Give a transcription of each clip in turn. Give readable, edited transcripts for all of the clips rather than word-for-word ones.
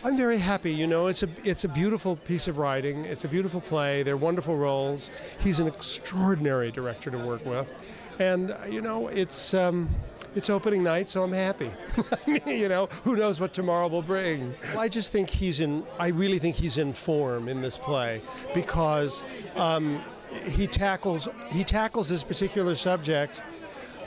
I'm very happy. You know, it's a beautiful piece of writing. It's a beautiful play. They're wonderful roles. He's an extraordinary director to work with, and you know, it's opening night, so I'm happy. I mean, you know, who knows what tomorrow will bring? Well, I just think I really think he's in form in this play because he tackles this particular subject,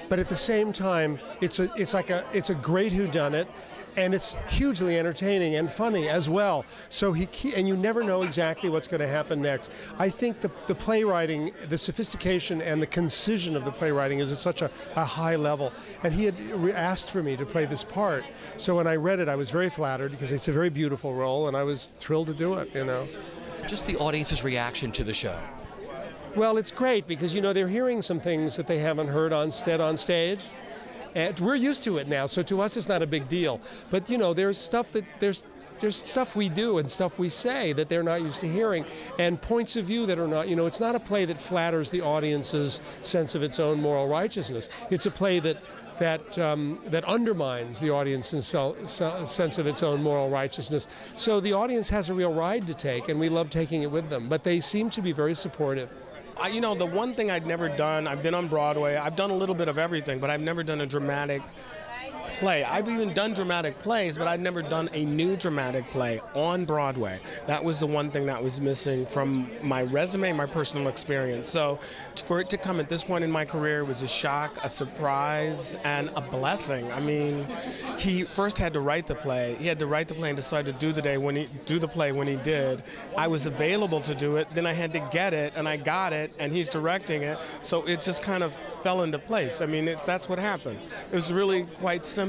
but at the same time, it's a great whodunit. And it's hugely entertaining and funny as well. So and you never know exactly what's going to happen next. I think the playwriting, the sophistication and the concision of the playwriting is at such a high level. And he had asked for me to play this part. So when I read it, I was very flattered because it's a very beautiful role, and I was thrilled to do it, you know. Just the audience's reaction to the show. Well, it's great because, you know, they're hearing some things that they haven't heard on stage. And we're used to it now, so to us it's not a big deal. But you know, there's stuff we do and stuff we say that they're not used to hearing, and points of view that are not. You know, it's not a play that flatters the audience's sense of its own moral righteousness. It's a play that undermines the audience's sense of its own moral righteousness. So the audience has a real ride to take, and we love taking it with them. But they seem to be very supportive. You know, the one thing I'd never done, I've been on Broadway, I've done a little bit of everything, but I've never done a dramatic play. I've even done dramatic plays, but I've never done a new dramatic play on Broadway. That was the one thing that was missing from my resume, my personal experience. So for it to come at this point in my career was a shock, a surprise, and a blessing. I mean, he first had to write the play. He had to write the play and decide to do the play when he did. I was available to do it. Then I had to get it, and I got it, and he's directing it. So it just kind of fell into place. I mean, that's what happened. It was really quite simple.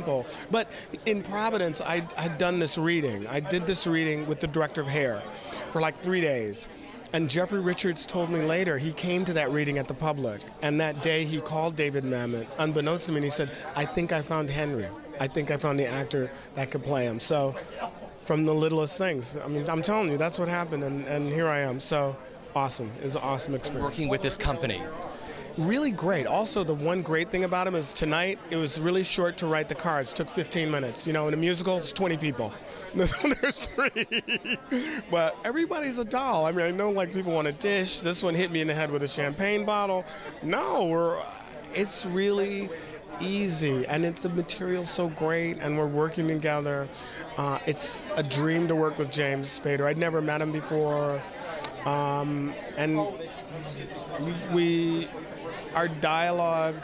But in Providence, I had done this reading. I did this reading with the director of Hair for like 3 days. And Jeffrey Richards told me later he came to that reading at the Public. And that day he called David Mamet, unbeknownst to me, and he said, I think I found Henry. I think I found the actor that could play him. So from the littlest things. I mean, I'm telling you, that's what happened, and here I am. So awesome. It was an awesome experience. Working with this company. Really great. Also, the one great thing about him is tonight, it was really short to write the cards. It took 15 minutes. You know, in a musical, it's 20 people. There's 3. But everybody's a doll. I mean, I know like people want a dish. This one hit me in the head with a champagne bottle. No, it's really easy, and the material's so great, and we're working together. It's a dream to work with James Spader. I'd never met him before. And our dialogue,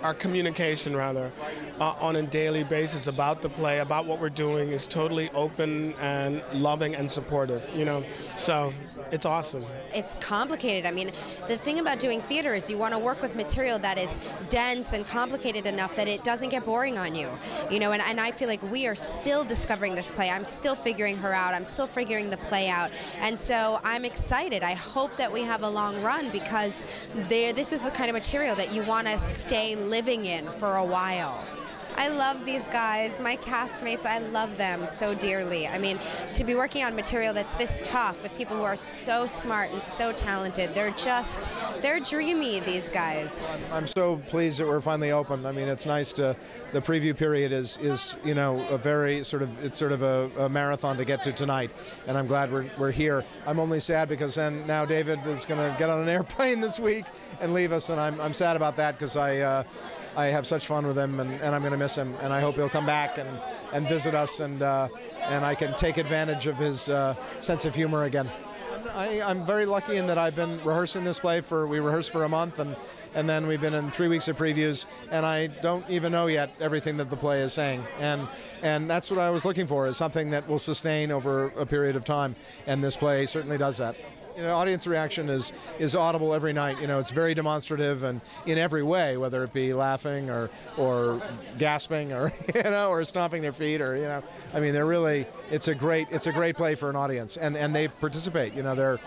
our communication rather, on a daily basis about the play, about what we're doing is totally open and loving and supportive, you know, so it's awesome. It's complicated. I mean, the thing about doing theater is you want to work with material that is dense and complicated enough that it doesn't get boring on you, you know, and I feel like we are still discovering this play. I'm still figuring her out. I'm still figuring the play out, and so I'm excited. I hope that we have a long run because this is the kind of material that you want to stay living in for a while. I love these guys, my castmates, I love them so dearly. I mean, to be working on material that's this tough with people who are so smart and so talented, they're dreamy, these guys. I'm so pleased that we're finally open. I mean, it's nice the preview period is you know, it's sort of a marathon to get to tonight, and I'm glad we're here. I'm only sad because then now David is going to get on an airplane this week and leave us, and I'm sad about that because I have such fun with him, and I'm going to miss him, and I hope he'll come back and visit us, and I can take advantage of his sense of humor again. I'm very lucky in that I've been rehearsing this play we rehearsed for a month, and then we've been in 3 weeks of previews, and I don't even know yet everything that the play is saying, and that's what I was looking for, is something that will sustain over a period of time, and this play certainly does that. You know, audience reaction is audible every night. You know, it's very demonstrative and in every way, whether it be laughing or gasping or you know, or stomping their feet, or you know, I mean, it's a great play for an audience, and they participate. You know,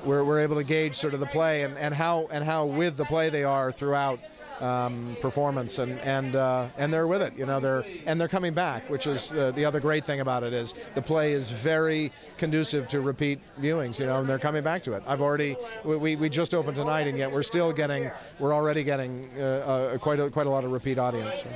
we're able to gauge sort of the play and how with the play they are throughout performance, and they're with it, you know, they're coming back, which is the other great thing about it, is the play is very conducive to repeat viewings, you know, and they're coming back to it. We just opened tonight, and yet we're already getting quite a lot of repeat audience. So.